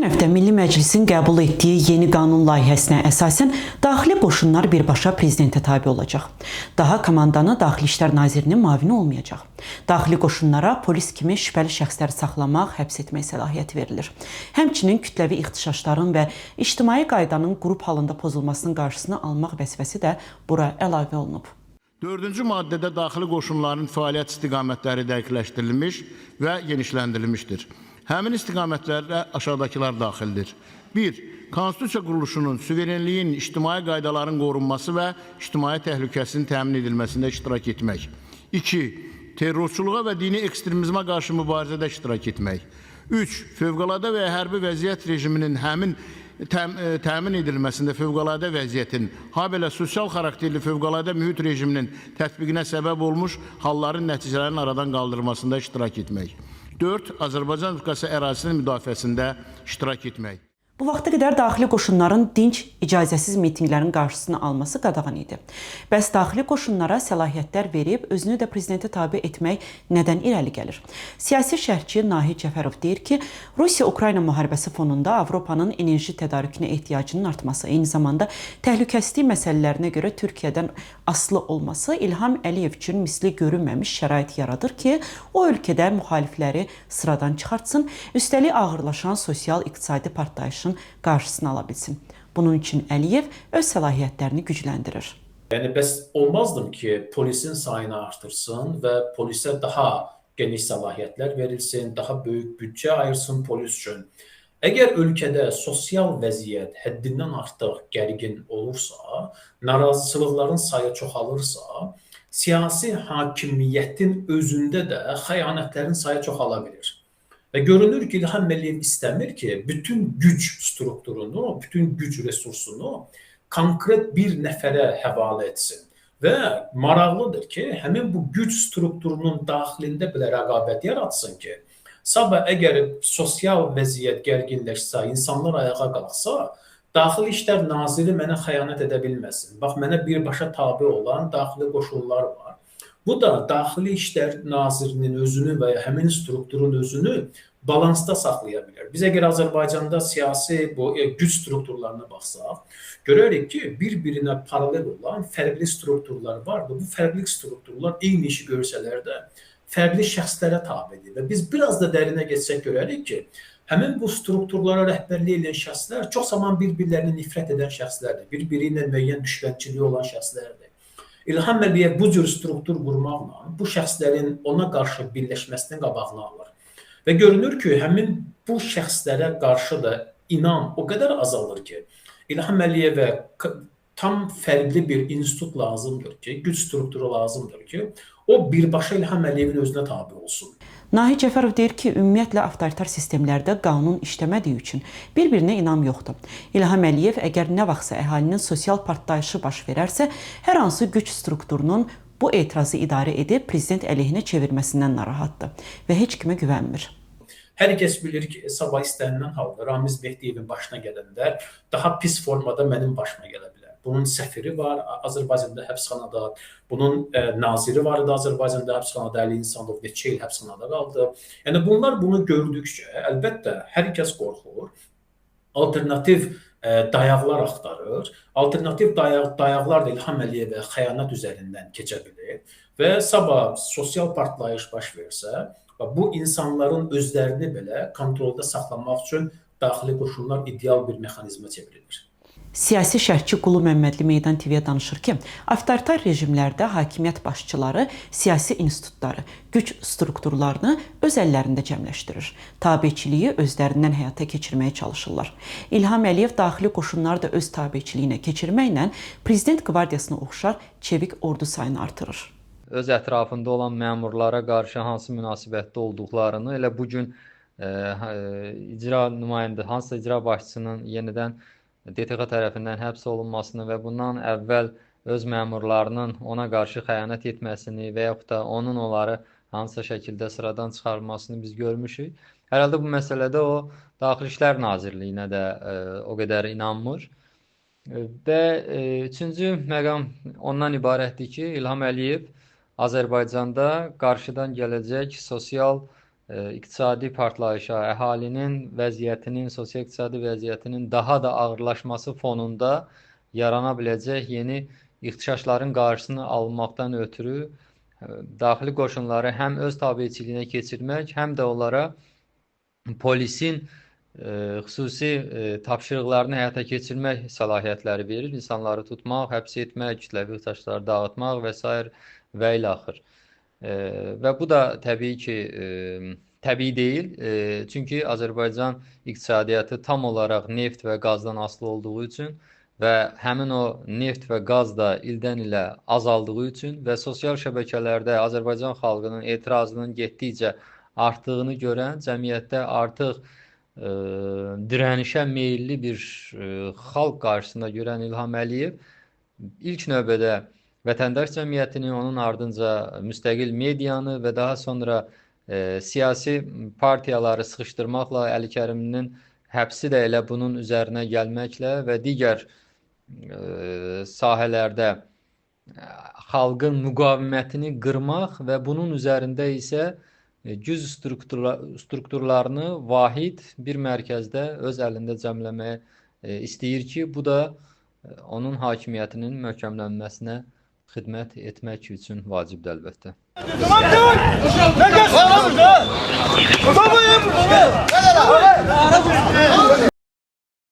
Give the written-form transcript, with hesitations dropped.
Keçən həftə Milli Məclisin qəbul etdiyi yeni qanun layihəsinə əsasən daxili qoşunlar birbaşa prezidentə tabe olacaq. Daha komandanı Daxili İşlər Nazirinin müavini olmayacaq. Daxili qoşunlara polis kimi şübhəli şəxsləri saxlamaq, həbs etmək səlahiyyəti verilir. Həmçinin kütləvi ixtişaşların və ictimai qaydanın qrup halında pozulmasının qarşısını almaq vəzifəsi də bura əlavə olunub. 4-cü maddədə daxili qoşunların fəaliyyət istiqamətləri dəqiqləşdirilmiş və genişləndirilmişdir. Həmin istiqamətlərdə aşağıdakılar daxildir. 1. Konstitusiya quruluşunun, suverenliyin, ictimai qaydaların qorunması və ictimai təhlükəsinin təmin edilməsində iştirak etmək. 2. Terrorçuluğa və dini ekstremizmə qarşı mübarizədə iştirak etmək. 3. Fövqəladə və hərbi vəziyyət rejiminin həmin təmin edilməsində fövqəladə vəziyyətin, habelə sosial xarakterli fövqəladə mühit rejiminin tətbiqinə səbəb olmuş halların nəticələrinin aradan qaldırılmasında iştirak etmək. 4. Azərbaycan Respublikası ərazisinin müdafiəsində iştirak etmək. Bu vaxta qədər daxili qoşunların dinc, icazəsiz mitinqlərin qarşısını alması qadağan idi. Bəs daxili qoşunlara səlahiyyətlər verib, özünü də prezidentə tabe etmək nədən irəli gəlir? Siyasi şərhçi Nahid Cəfərov deyir ki, Rusiya-Ukrayna müharibəsi fonunda Avropanın enerji tədarükünə ehtiyacının artması, eyni zamanda təhlükəsizlik məsələlərinə görə Türkiyədən asılı olması İlham Əliyev üçün misli görünməmiş şərait yaradır ki, o ölkədə müxalifləri sıradan çıxartsın, üstəlik ağırlaşan sosial-iqtisadi partlayışın qarşısını ala bilsin. Bunun üçün Əliyev öz səlahiyyətlərini gücləndirir. Yəni, bəs olmazdım ki, polisin sayını artırsın və polisə daha geniş səlahiyyətlər verilsin, daha böyük büdcə ayırsın polis üçün. Əgər ölkədə sosial vəziyyət həddindən artıq gərgin olursa, narazıçılıqların sayı çoxalırsa, siyasi hakimiyyətin özündə də xəyanətlərin sayı çoxala bilir. Və görünür ki, İlham Əliyev istəmir ki, bütün güc strukturunu, bütün güc resursunu konkret bir nəfərə həvalə etsin. Və maraqlıdır ki, həmin bu güc strukturunun daxilində belə rəqabət yaratsın ki, sabah əgər sosial vəziyyət gərginləşsə, insanlar ayağa qalxsa, Daxili İşlər Naziri mənə xəyanət edə bilməsin. Bax, mənə birbaşa tabe olan daxili qoşunlar var. Bu da Daxili İşlər Nazirinin özünü və ya həmin strukturun özünü balansda saxlaya bilər. Biz əgər Azərbaycanda siyasi güc strukturlarına baxsaq, görərik ki, bir-birinə paralel olan fərqli strukturlar vardır. Bu fərqli strukturlar eyni işi görsələr də fərqli şəxslərə tabedir. Və biz biraz da dərinə geçsək görərik ki, həmin bu strukturlara rəhbərlik edən şəxslər çox zaman bir-birlərini nifrət edən şəxslərdir. Bir-biri ilə müəyyən düşmənçiliyi olan şəxslərdir. İlham Əliyev bu cür struktur qurmaqla bu şəxslərin ona qarşı birləşməsinin qabağını alır. Və görünür ki, həmin bu şəxslərə qarşı da inam o qədər azalır ki, İlham Əliyevə tam fərqli bir institut lazımdır ki, güc strukturu lazımdır ki, o birbaşa İlham Əliyevin özünə tabe olsun. Nahid Cəfərov deyir ki, ümumiyyətlə avtoritar sistemlərdə qanun işləmədiyi üçün bir-birinə inam yoxdur. İlham Əliyev əgər nə vaxtsa əhalinin sosial partlayışı baş verərsə, hər hansı güc strukturunun bu etirazı idarə edib prezident əleyhinə çevirməsindən narahatdır və heç kimə güvənmir. Hər kəs bilir ki, sabah istənilən halda Ramiz Mehdiyevin başına gələndə daha pis formada mənim başıma gələ bilər. Bunun səfiri var Azərbaycanda həbsxanada, bunun naziri var idi Azərbaycanda həbsxanada, Əli İnsanov neçə il həbsxanada qaldı. Yəni bunlar bunu gördükcə, əlbəttə hər kəs qorxur, alternativ dayaqlar axtarır. Alternativ dayaqlar da İlham Əliyevə xəyanət üzərindən keçə bilir və sabah sosial partlayış baş versə, bu insanların özlərini belə kontrolda saxlamaq üçün daxili qoşunlar ideal bir mexanizmə çevrilir. Siyasi şərhçi Qulu Məmmədli Meydan TV-yə danışır ki, avtoritar rejimlərdə hakimiyyət başçıları siyasi institutları, güc strukturlarını öz əllərində cəmləşdirir. Tabeçiliyi özlərindən həyata keçirməyə çalışırlar. İlham Əliyev daxili qoşunları da öz tabeçiliyinə keçirməklə prezident qvardiyasına oxşar çevik ordu sayını artırır. Öz ətrafında olan məmurlara qarşı hansı münasibətdə olduqlarını, elə bugün icra nümayəndə, hansısa icra başçısının yenidən DTX tərəfindən həbs olunmasını və bundan əvvəl öz məmurlarının ona qarşı xəyanət etməsini və yaxud da onun onları hansısa şəkildə sıradan çıxarmasını biz görmüşük. Hər halda bu məsələdə o Daxili İşlər Nazirliyinə də o qədər inanmır. Və üçüncü məqam ondan ibarətdir ki, İlham Əliyev Azərbaycanda qarşıdan gələcək sosial iqtisadi partlayışa, əhalinin vəziyyətinin, sosial-iqtisadi vəziyyətinin daha da ağırlaşması fonunda yarana biləcək yeni ixtişaşların qarşısını almaqdan ötürü daxili qoşunları həm öz tabeçiliyinə keçirmək, həm də onlara polisin xüsusi tapşırıqlarını həyata keçirmək səlahiyyətləri verir. İnsanları tutmaq, həbs etmək, kütləvi ixtişaşları dağıtmaq və s. və ilə axır. Və bu da təbii ki, təbii deyil. Çünki Azərbaycan iqtisadiyyatı tam olaraq neft və qazdan asılı olduğu üçün və həmin o neft və qaz da ildən ilə azaldığı üçün və sosial şəbəkələrdə Azərbaycan xalqının etirazının getdikcə artdığını görən, cəmiyyətdə artıq dirənişə meyilli bir xalq qarşısında görən İlham Əliyev ilk növbədə vətəndaş cəmiyyətini, onun ardınca müstəqil medianı və daha sonra siyasi partiyaları sıxışdırmaqla, Əli Kərimlinin həbsi də elə bunun üzərinə gəlməklə və digər sahələrdə xalqın müqavimətini qırmaq və bunun üzərində isə güc strukturlarını vahid bir mərkəzdə öz əlində cəmləməyə istəyir ki, bu da onun hakimiyyətinin möhkəmlənməsinə xidmət etmək üçün vacibdir əlbəttə.